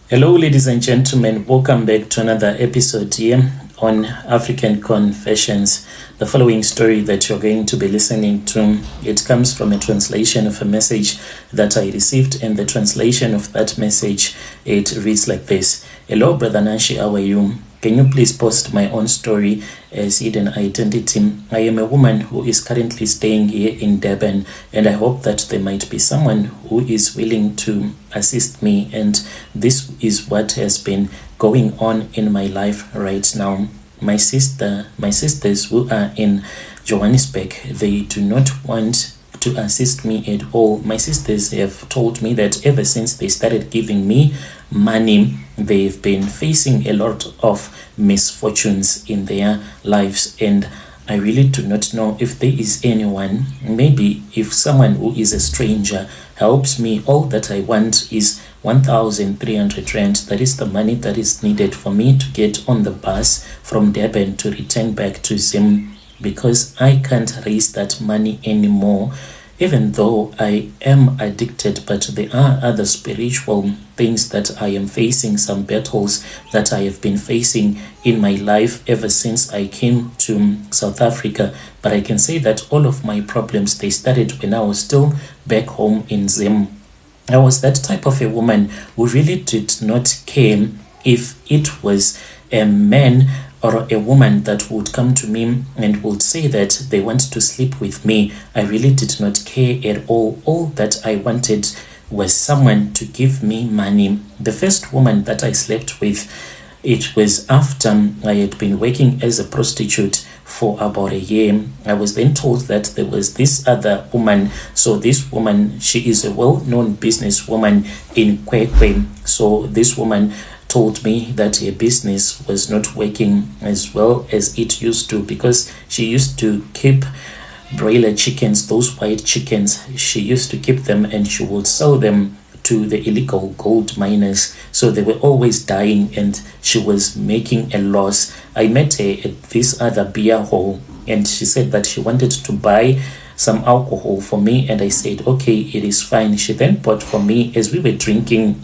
Hello, ladies and gentlemen. Welcome back to another episode here on African Confessions. The following story that you're going to be listening to, it comes from a translation of a message that I received, and the translation of that message, it reads like this. Hello, Brother Nashi, how are you? Can you please post my own story as hidden identity? I am a woman who is currently staying here in Durban, and I hope that there might be someone who is willing to assist me, and this is what has been going on in my life right now. My sisters who are in Johannesburg, they do not want to assist me at all. My sisters have told me that ever since they started giving me money, they've been facing a lot of misfortunes in their lives, and I really do not know if there is anyone, maybe if someone who is a stranger helps me. All that I want is 1,300 rand. That is the money that is needed for me to get on the bus from Durban to return back to Zim, because I can't raise that money anymore. Even though I am addicted, but there are other spiritual things that I am facing, some battles that I have been facing in my life ever since I came to South Africa. But I can say that all of my problems, they started when I was still back home in Zim. I was that type of a woman who really did not care if it was a man or a woman that would come to me and would say that they want to sleep with me. I really did not care at all. All that I wanted was someone to give me money. The first woman that I slept with, it was after I had been working as a prostitute for about a year. I was then told that there was this other woman. So this woman, she is a well-known businesswoman in Kwekwe. So this woman told me that her business was not working as well as it used to, because she used to keep broiler chickens, those white chickens. She used to keep them and she would sell them to the illegal gold miners. So they were always dying and she was making a loss. I met her at this other beer hall and she said that she wanted to buy some alcohol for me, and I said, okay, it is fine. She then bought for me. As we were drinking,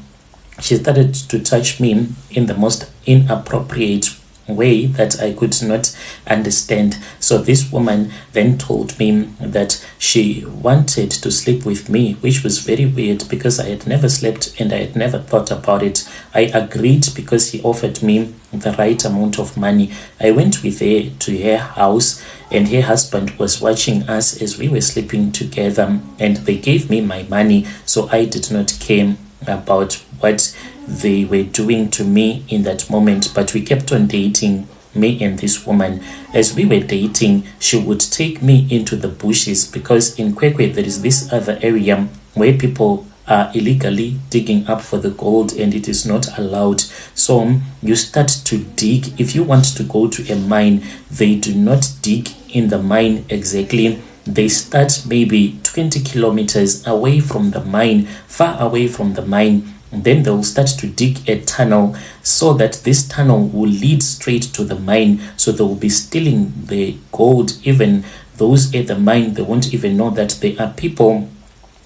she started to touch me in the most inappropriate way that I could not understand. So this woman then told me that she wanted to sleep with me, which was very weird because I had never slept and I had never thought about it. I agreed because he offered me the right amount of money. I went with her to her house, and her husband was watching us as we were sleeping together, and they gave me my money. So I did not care about what they were doing to me in that moment, but we kept on dating, me and this woman. As we were dating, she would take me into the bushes, because in Kwekwe there is this other area where people are illegally digging up for the gold and it is not allowed. So you start to dig. If you want to go to a mine, they do not dig in the mine exactly. They start maybe 20 kilometers away from the mine, far away from the mine. Then they will start to dig a tunnel so that this tunnel will lead straight to the mine. So they will be stealing the gold. Even those at the mine, they won't even know that there are people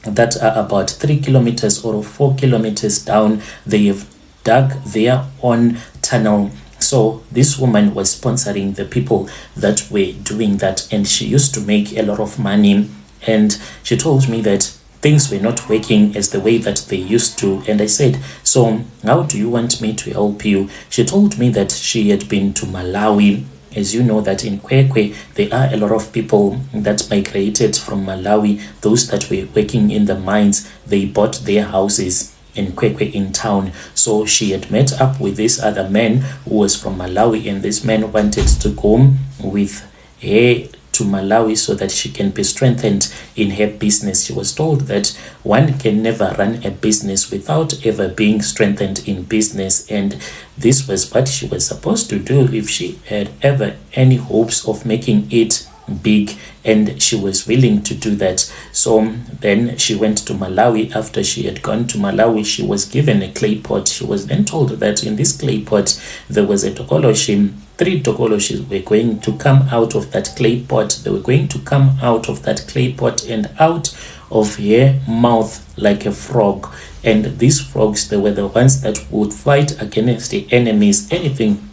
that are about 3 kilometers or 4 kilometers down. They have dug their own tunnel. So this woman was sponsoring the people that were doing that, and she used to make a lot of money. And she told me that things were not working as the way that they used to. And I said, so how do you want me to help you? She told me that she had been to Malawi. As you know that in Kwekwe, there are a lot of people that migrated from Malawi. Those that were working in the mines, they bought their houses in Kwekwe in town. So she had met up with this other man who was from Malawi, and this man wanted to go with her to Malawi so that she can be strengthened in her business. She was told that one can never run a business without ever being strengthened in business, and this was what she was supposed to do if she had ever any hopes of making it big, and she was willing to do that. So then she went to Malawi. After she had gone to Malawi, she was given a clay pot. She was then told that in this clay pot there was a tokoloshi. 3 tokoloshis were going to come out of that clay pot. They were going to come out of that clay pot and out of her mouth like a frog. And these frogs, they were the ones that would fight against the enemies. Anything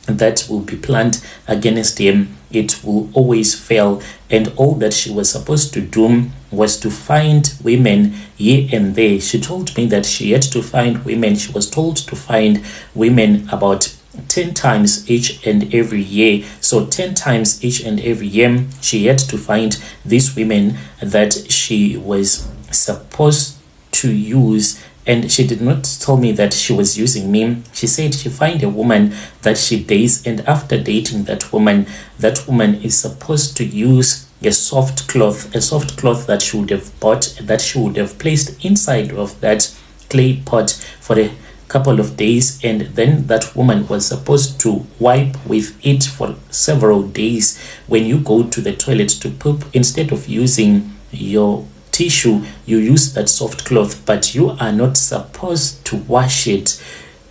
that will be planned against him, it will always fail. And all that she was supposed to do was to find women here and there. She told me that she had to find women. She was told to find women about 10 times each and every year. So 10 times each and every year, she had to find these women that she was supposed to use. And she did not tell me that she was using me. She said she find a woman that she dates, and after dating that woman is supposed to use a soft cloth that she would have bought, that she would have placed inside of that clay pot for a couple of days, and then that woman was supposed to wipe with it for several days. When you go to the toilet to poop, instead of using your tissue, you use that soft cloth, but you are not supposed to wash it.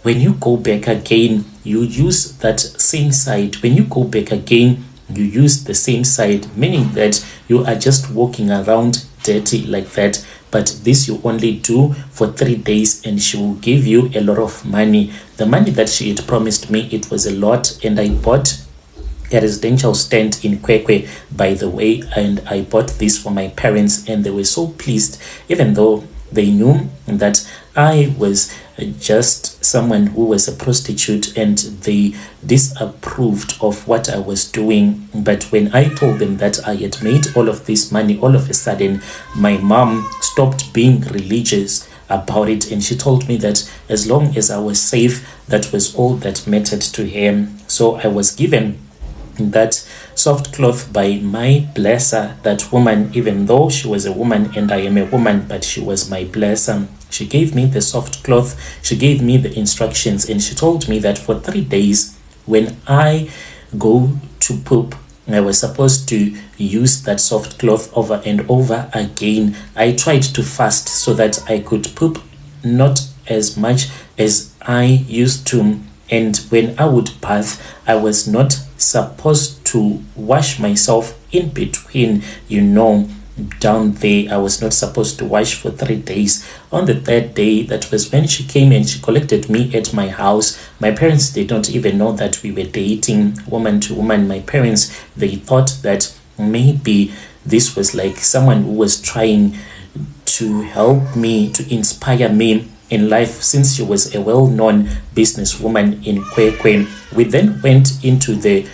When you go back again, you use that same side. When you go back again, you use the same side, meaning that you are just walking around dirty like that. But this you only do for 3 days, and she will give you a lot of money. The money that she had promised me, it was a lot, and I bought a residential stand in Kwekwe, by the way, and I bought this for my parents, and they were so pleased, even though they knew that I was just someone who was a prostitute, and they disapproved of what I was doing. But when I told them that I had made all of this money, all of a sudden my mom stopped being religious about it, and she told me that as long as I was safe, that was all that mattered to her. So I was given that soft cloth by my blesser, that woman, even though she was a woman and I am a woman, but she was my blesser. She gave me the soft cloth, she gave me the instructions, and she told me that for 3 days, when I go to poop, I was supposed to use that soft cloth over and over again. I tried to fast so that I could poop not as much as I used to. And when I would bath, I was not supposed to wash myself in between, down there. I was not supposed to wash for 3 days. On the 3rd day, that was when she came and she collected me at my house. My parents did not even know that we were dating woman to woman. My parents, they thought that maybe this was like someone who was trying to help me, to inspire me in life, since she was a well-known businesswoman in Kwekwe. We then went into the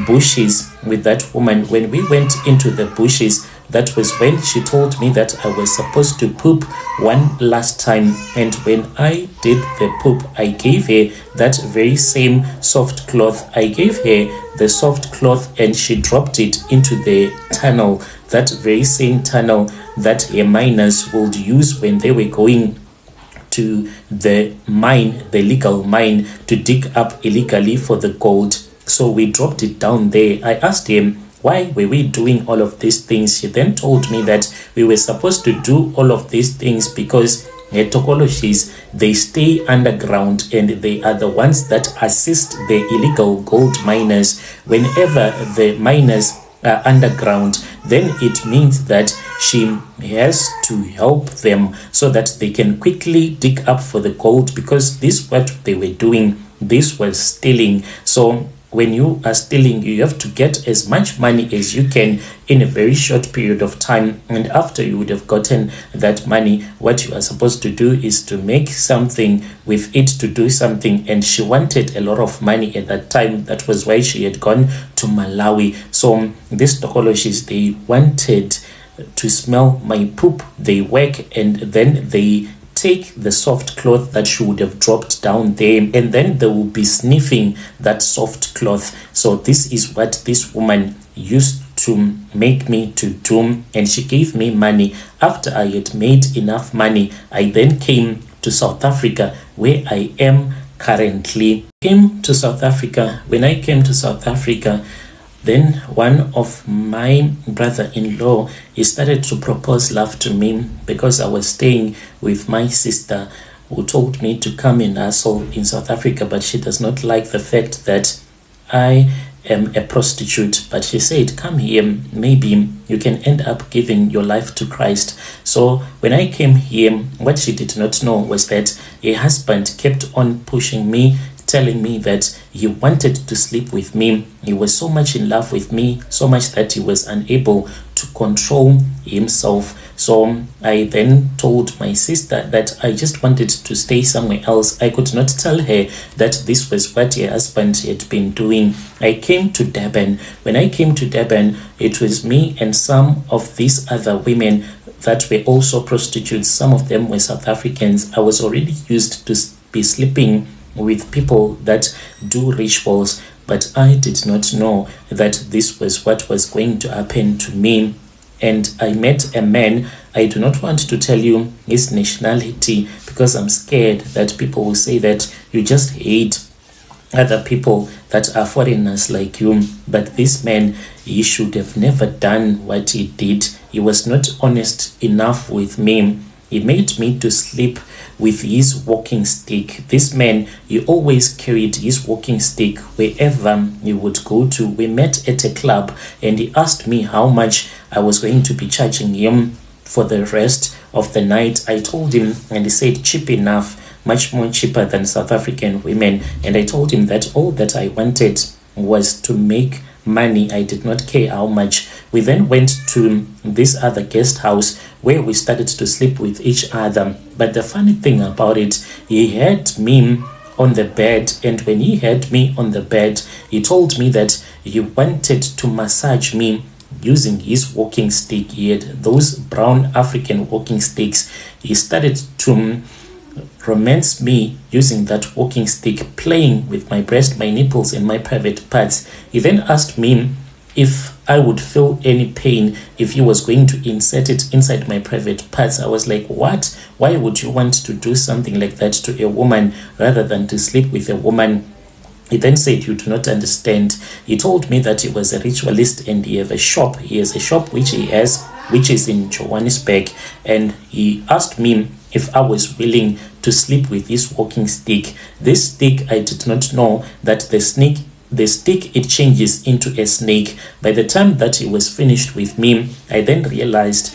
bushes with that woman. When we went into the bushes, that was when she told me that I was supposed to poop one last time. And when I did the poop, I gave her that very same soft cloth. I gave her the soft cloth, and she dropped it into the tunnel, that very same tunnel that her miners would use when they were going to the mine, the legal mine, to dig up illegally for the gold. So we dropped it down there. I asked him, why were we doing all of these things? He then told me that we were supposed to do all of these things because tokoloshis, they stay underground, and they are the ones that assist the illegal gold miners. Whenever the miners are underground, then it means that she has to help them so that they can quickly dig up for the gold, because this what they were doing, this was stealing. So when you are stealing, you have to get as much money as you can in a very short period of time. And after you would have gotten that money, what you are supposed to do is to make something with it, to do something. And she wanted a lot of money at that time. That was why she had gone to Malawi. So these tokoloshis, they wanted to smell my poop. They work, and then they take the soft cloth that she would have dropped down there, and then they will be sniffing that soft cloth. So this is what this woman used to make me to do, and she gave me money. After I had made enough money, I then came to South Africa, where I am currently. Came to South Africa. When I came to South Africa, then one of my brother-in-law, he started to propose love to me, because I was staying with my sister, who told me to come and hustle in South Africa, but she does not like the fact that I a prostitute, but she said, come here, maybe you can end up giving your life to Christ. So when I came here, what she did not know was that her husband kept on pushing me, telling me that he wanted to sleep with me. He was so much in love with me, so much that he was unable to control himself. So I then told my sister that I just wanted to stay somewhere else. I could not tell her that this was what her husband had been doing. I came to Durban. When I came to Durban, it was me and some of these other women that were also prostitutes. Some of them were South Africans. I was already used to be sleeping with people that do rituals, but I did not know that this was what was going to happen to me. And I met a man. I do not want to tell you his nationality because I'm scared that people will say that you just hate other people that are foreigners like you. But this man, he should have never done what he did. He was not honest enough with me. He made me to sleep with his walking stick. This man, he always carried his walking stick wherever he would go to. We met at a club and he asked me how much I was going to be charging him for the rest of the night. I told him and he said cheap enough, much more cheaper than South African women. And I told him that all that I wanted was to make money. I did not care how much. We then went to this other guest house where we started to sleep with each other. But the funny thing about it, he had me on the bed, and when he had me on the bed, he told me that he wanted to massage me using his walking stick. He had those brown African walking sticks. He started to romance me using that walking stick, playing with my breast, my nipples, and my private parts. He then asked me if I would feel any pain if he was going to insert it inside my private parts. I was like, what? Why would you want to do something like that to a woman rather than to sleep with a woman? He then said, you do not understand. He told me that he was a ritualist and he has a shop. He has a shop which is in Johannesburg. And he asked me if I was willing to sleep with this walking stick. This stick, I did not know that the stick, it changes into a snake. By the time that he was finished with me, I then realized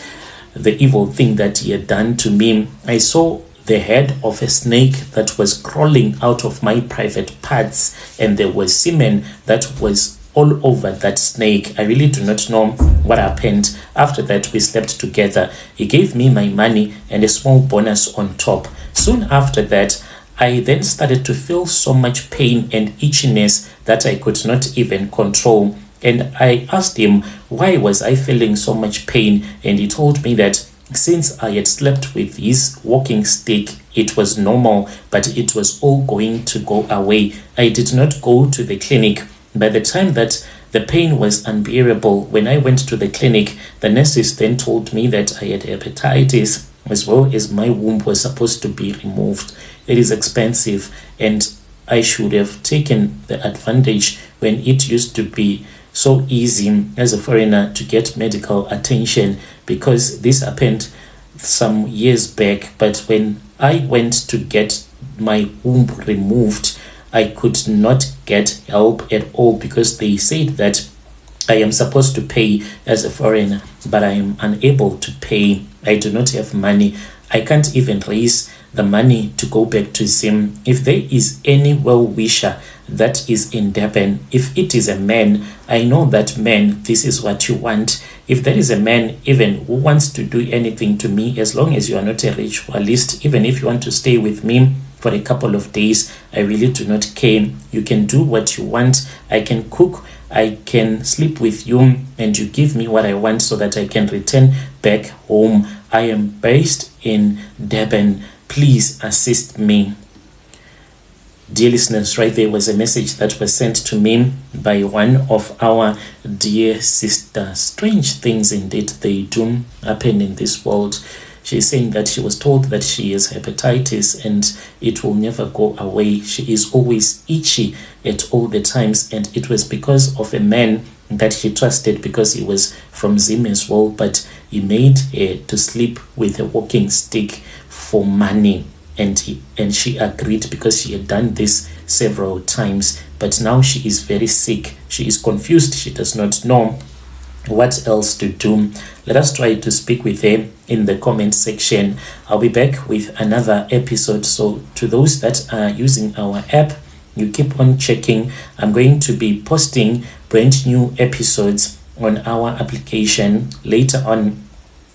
the evil thing that he had done to me. I saw the head of a snake that was crawling out of my private parts, and there was semen that was all over that snake. I really do not know what happened. After that, we slept together. He gave me my money and a small bonus on top. Soon after that, I then started to feel so much pain and itchiness that I could not even control. And I asked him, why was I feeling so much pain? And he told me that since I had slept with his walking stick, it was normal, but it was all going to go away. I did not go to the clinic. By the time that the pain was unbearable, when I went to the clinic, the nurses then told me that I had hepatitis, as well as my womb was supposed to be removed. It is expensive, and I should have taken the advantage when it used to be so easy as a foreigner to get medical attention, because this happened some years back. But when I went to get my womb removed, I could not get help at all because they said that I am supposed to pay as a foreigner, but I am unable to pay. I do not have money. I can't even raise the money to go back to Zim. If there is any well-wisher that is in Durban, if it is a man, I know that man, this is what you want. If there is a man even who wants to do anything to me, as long as you are not a ritualist, even if you want to stay with me for a couple of days, I really do not care. You can do what you want. I can cook, I can sleep with you, and you give me what I want so that I can return back home. I am based in Durban. Please assist me. Dear listeners, right there was a message that was sent to me by one of our dear sisters. Strange things indeed they do happen in this world. She's saying that she was told that she has hepatitis and it will never go away. She is always itchy at all the times, and it was because of a man that she trusted, because he was from Zim as well, but he made her to sleep with a walking stick for money, and she agreed because she had done this several times. But but now she is very sick. She is confused. She does not know what else to do. Let us try to speak with her in the comment section. I'll be back with another episode. So to those that are using our app, you keep on checking. I'm going to be posting brand new episodes on our application later on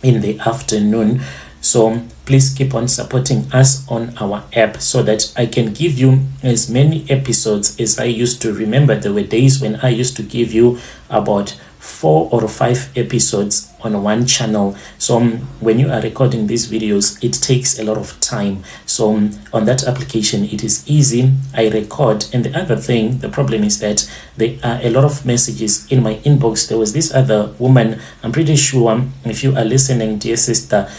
in the afternoon. So please keep on supporting us on our app so that I can give you as many episodes as I used to. Remember, there were days when I used to give you about 4 or 5 episodes on one channel. So when you are recording these videos, it takes a lot of time. So on that application, it is easy. I record. And the other thing, the problem is that there are a lot of messages in my inbox. There was this other woman, I'm pretty sure if you are listening, dear sister,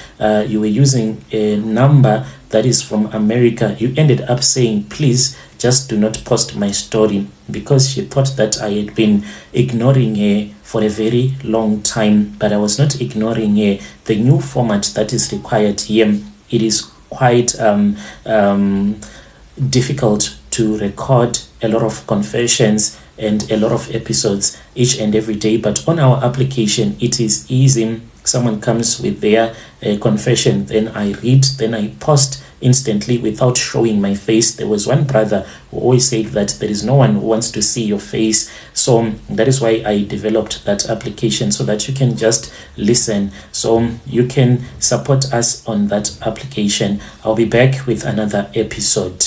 you were using a number that is from America. You ended up saying, please just do not post my story, because she thought that I had been ignoring her for a very long time, but I was not ignoring her. The new format that is required here, it is quite difficult to record a lot of confessions and a lot of episodes each and every day, but on our application it is easy. Someone comes with their confession, then I read, then I post instantly without showing my face. There was one brother who always said that there is no one who wants to see your face. So that is why I developed that application, so that you can just listen. So you can support us on that application. I'll be back with another episode.